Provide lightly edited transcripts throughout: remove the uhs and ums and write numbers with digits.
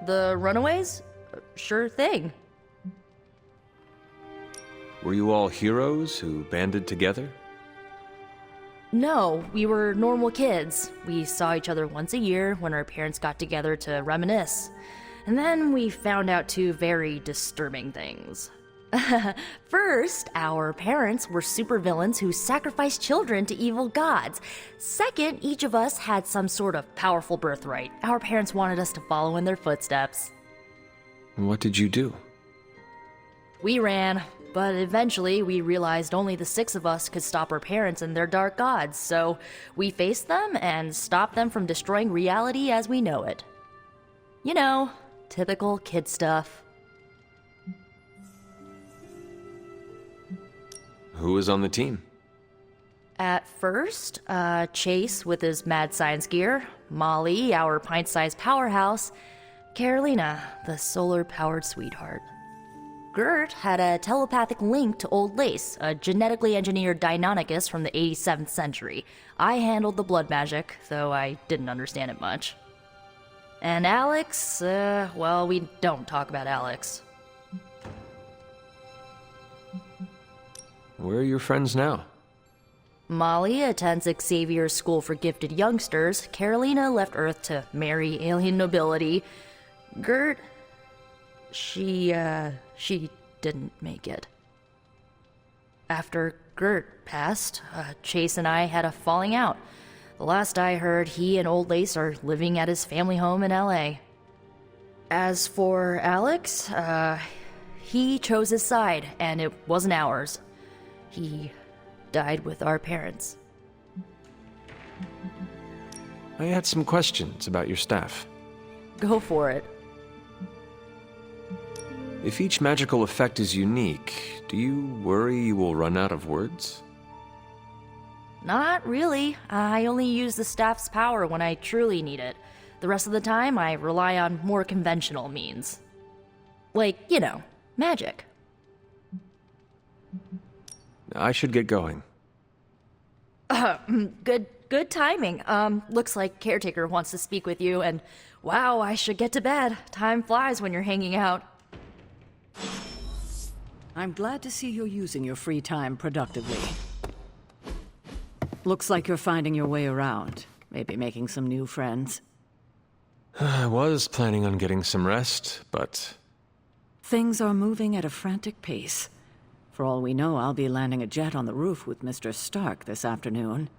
The Runaways? Sure thing. Were you all heroes who banded together? No, we were normal kids. We saw each other once a year when our parents got together to reminisce. And then we found out two very disturbing things. First, our parents were supervillains who sacrificed children to evil gods. Second, each of us had some sort of powerful birthright. Our parents wanted us to follow in their footsteps. What did you do? We ran, but eventually we realized only the six of us could stop our parents and their dark gods, so we faced them and stopped them from destroying reality as we know it. You know, typical kid stuff. Who was on the team? At first, Chase with his mad science gear, Molly, our pint-sized powerhouse, Carolina, the solar-powered sweetheart. Gert had a telepathic link to Old Lace, a genetically engineered Deinonychus from the 87th century. I handled the blood magic, though I didn't understand it much. And Alex, well, we don't talk about Alex. Where are your friends now? Molly attends Xavier's School for Gifted Youngsters. Carolina left Earth to marry alien nobility. Gert, she didn't make it. After Gert passed, Chase and I had a falling out. The last I heard, he and Old Lace are living at his family home in LA. As for Alex, he chose his side, and it wasn't ours. He died with our parents. I had some questions about your staff. Go for it. If each magical effect is unique, do you worry you will run out of words? Not really. I only use the staff's power when I truly need it. The rest of the time, I rely on more conventional means. Like, you know, magic. I should get going. Good timing. Looks like Caretaker wants to speak with you, and wow, I should get to bed. Time flies when you're hanging out. I'm glad to see you're using your free time productively. Looks like you're finding your way around. Maybe making some new friends. I was planning on getting some rest, but... Things are moving at a frantic pace. For all we know, I'll be landing a jet on the roof with Mr. Stark this afternoon.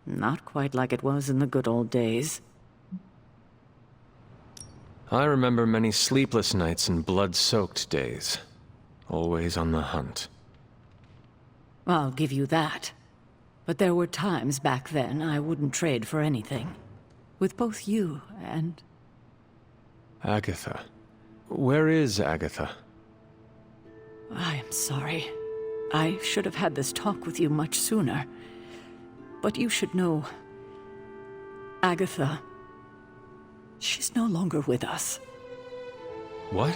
Not quite like it was in the good old days. I remember many sleepless nights and blood-soaked days. Always on the hunt. I'll give you that. But there were times back then I wouldn't trade for anything. With both you and... Agatha. Where is Agatha? I am sorry. I should have had this talk with you much sooner. But you should know... Agatha... She's no longer with us. What?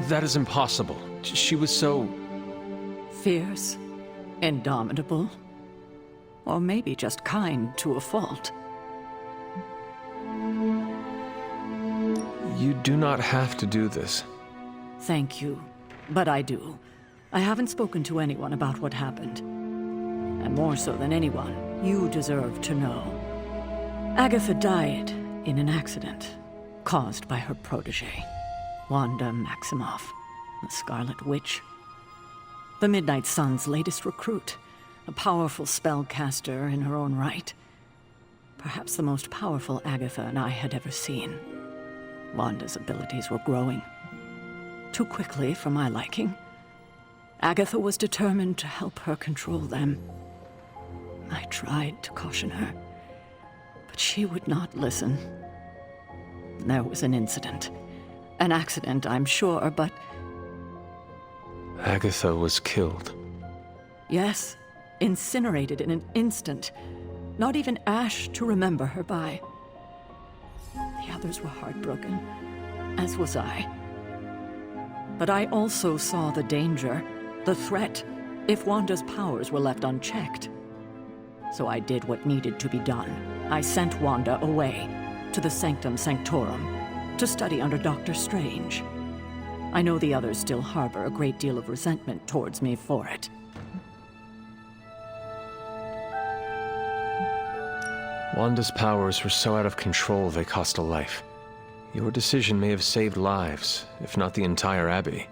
That is impossible. She was so... Fierce, indomitable, or maybe just kind to a fault. You do not have to do this. Thank you, but I do. I haven't spoken to anyone about what happened. And more so than anyone, you deserve to know. Agatha died in an accident caused by her protege, Wanda Maximoff, the Scarlet Witch. The Midnight Suns' latest recruit, a powerful spellcaster in her own right. Perhaps the most powerful Agatha and I had ever seen. Wanda's abilities were growing. Too quickly for my liking. Agatha was determined to help her control them. I tried to caution her, but she would not listen. There was an incident. An accident, I'm sure, but... Agatha was killed. Yes, incinerated in an instant. Not even ash to remember her by. The others were heartbroken, as was I. But I also saw the danger, the threat, if Wanda's powers were left unchecked. So I did what needed to be done. I sent Wanda away. to the Sanctum Sanctorum, to study under Dr. Strange. I know the others still harbor a great deal of resentment towards me for it. Wanda's powers were so out of control they cost a life. Your decision may have saved lives, if not the entire Abbey.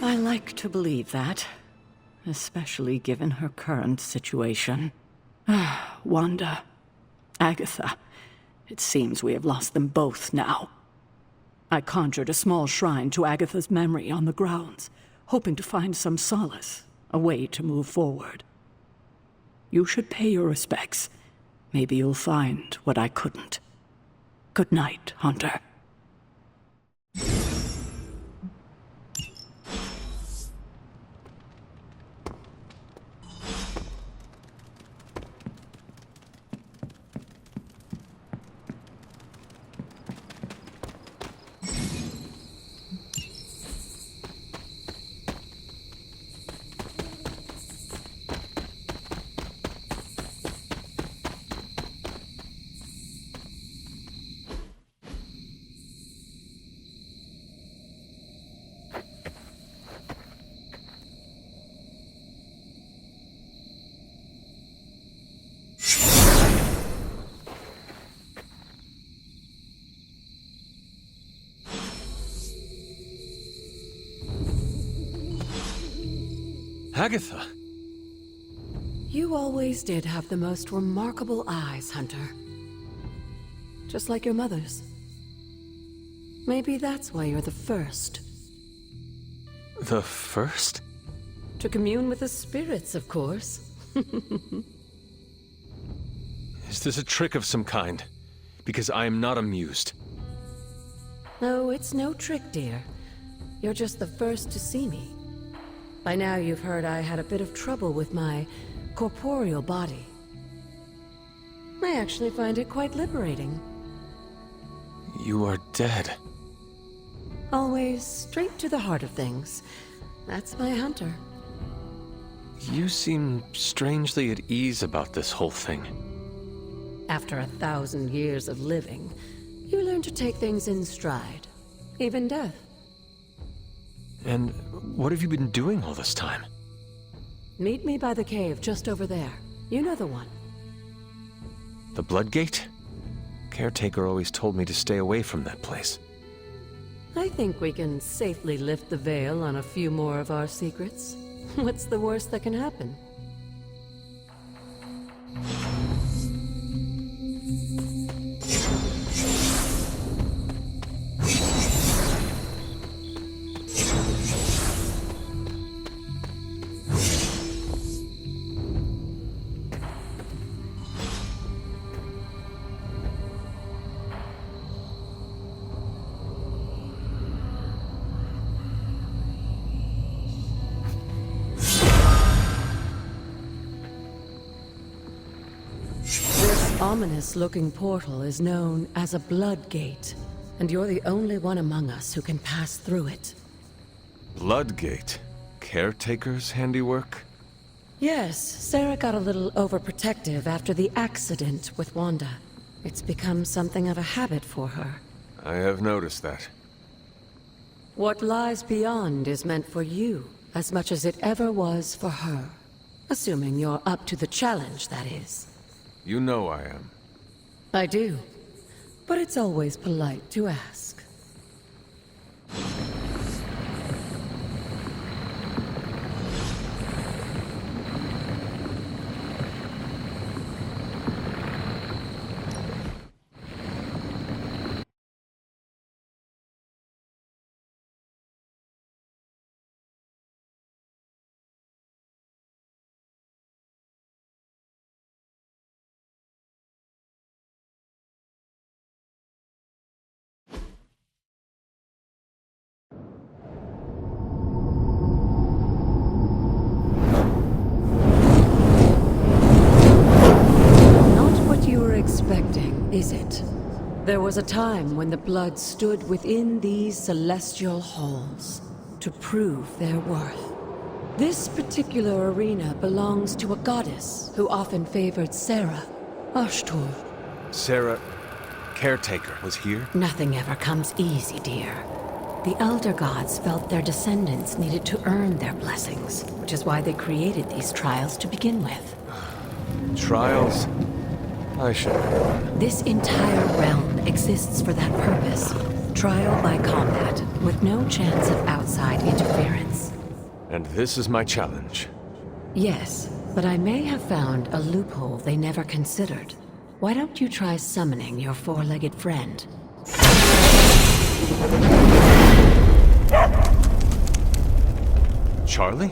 I like to believe that, especially given her current situation. Wanda, Agatha, it seems we have lost them both now. I conjured a small shrine to Agatha's memory on the grounds, hoping to find some solace, a way to move forward. You should pay your respects. Maybe you'll find what I couldn't. Good night, Hunter. Agatha! You always did have the most remarkable eyes, Hunter. Just like your mother's. Maybe that's why you're the first. The first? To commune with the spirits, of course. Is this a trick of some kind? Because I am not amused. No, it's no trick, dear. You're just the first to see me. By now you've heard I had a bit of trouble with my corporeal body. I actually find it quite liberating. You are dead. Always straight to the heart of things. That's my Hunter. You seem strangely at ease about this whole thing. After 1,000 years of living, you learn to take things in stride. Even death. And what have you been doing all this time? Meet me by the cave just over there. You know the one. The Bloodgate? Caretaker always told me to stay away from that place. I think we can safely lift the veil on a few more of our secrets. What's the worst that can happen? Ominous-looking portal is known as a blood gate, and you're the only one among us who can pass through it. Bloodgate? Caretaker's handiwork? Yes, Sarah got a little overprotective after the accident with Wanda. It's become something of a habit for her. I have noticed that. What lies beyond is meant for you, as much as it ever was for her. Assuming you're up to the challenge, that is. You know I am. I do. But it's always polite to ask. Expecting, is it? There was a time when the blood stood within these celestial halls to prove their worth. This particular arena belongs to a goddess who often favored Sarah, Ashtur. Sarah... caretaker was here? Nothing ever comes easy, dear. The Elder Gods felt their descendants needed to earn their blessings, which is why they created these trials to begin with. Trials? I should have known. This entire realm exists for that purpose. Trial by combat, with no chance of outside interference. And this is my challenge. Yes, but I may have found a loophole they never considered. Why don't you try summoning your four-legged friend? Charlie?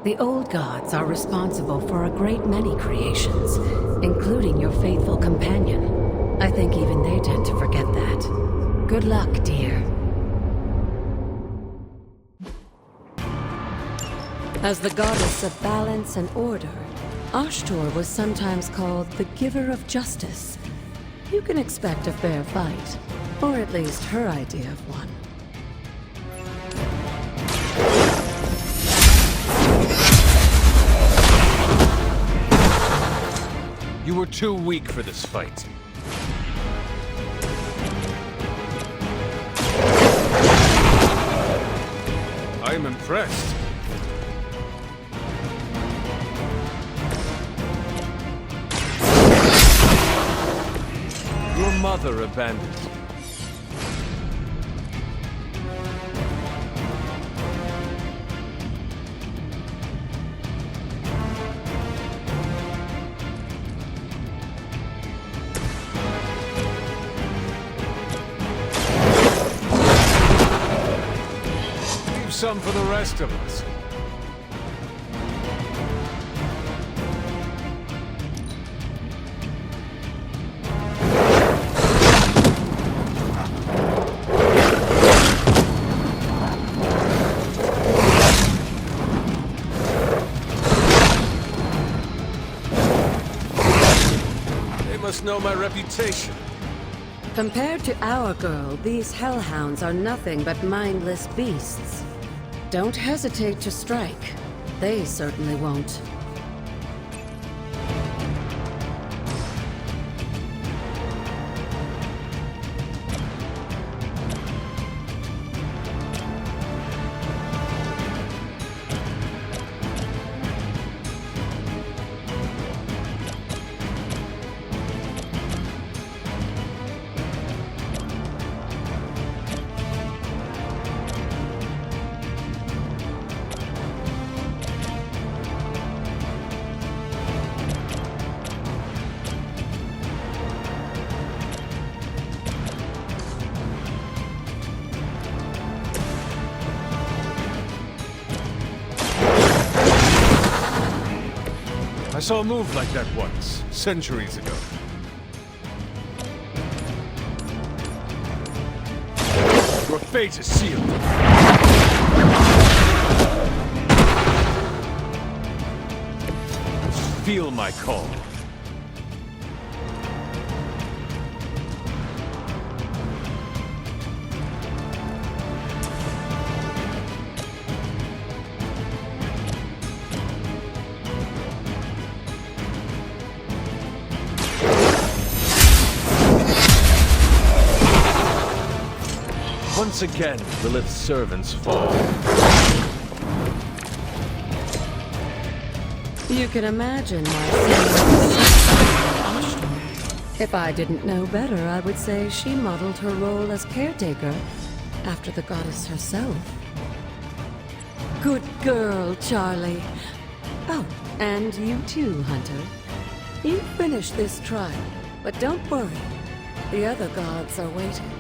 The old gods are responsible for a great many creations, including your faithful companion. I think even they tend to forget that. Good luck, dear. As the goddess of balance and order, Ashtor was sometimes called the giver of justice. You can expect a fair fight, or at least her idea of one. You were too weak for this fight. I am impressed. Your mother abandoned you. Some for the rest of us. They must know my reputation. Compared to our girl, these hellhounds are nothing but mindless beasts. Don't hesitate to strike. They certainly won't. I saw a move like that once, centuries ago. Your fate is sealed. Feel my call. Once again, Lilith's servants fall. You can imagine my son. If I didn't know better, I would say she modeled her role as caretaker after the goddess herself. Good girl, Charlie. Oh, and you too, Hunter. You finished this trial, but don't worry. The other gods are waiting.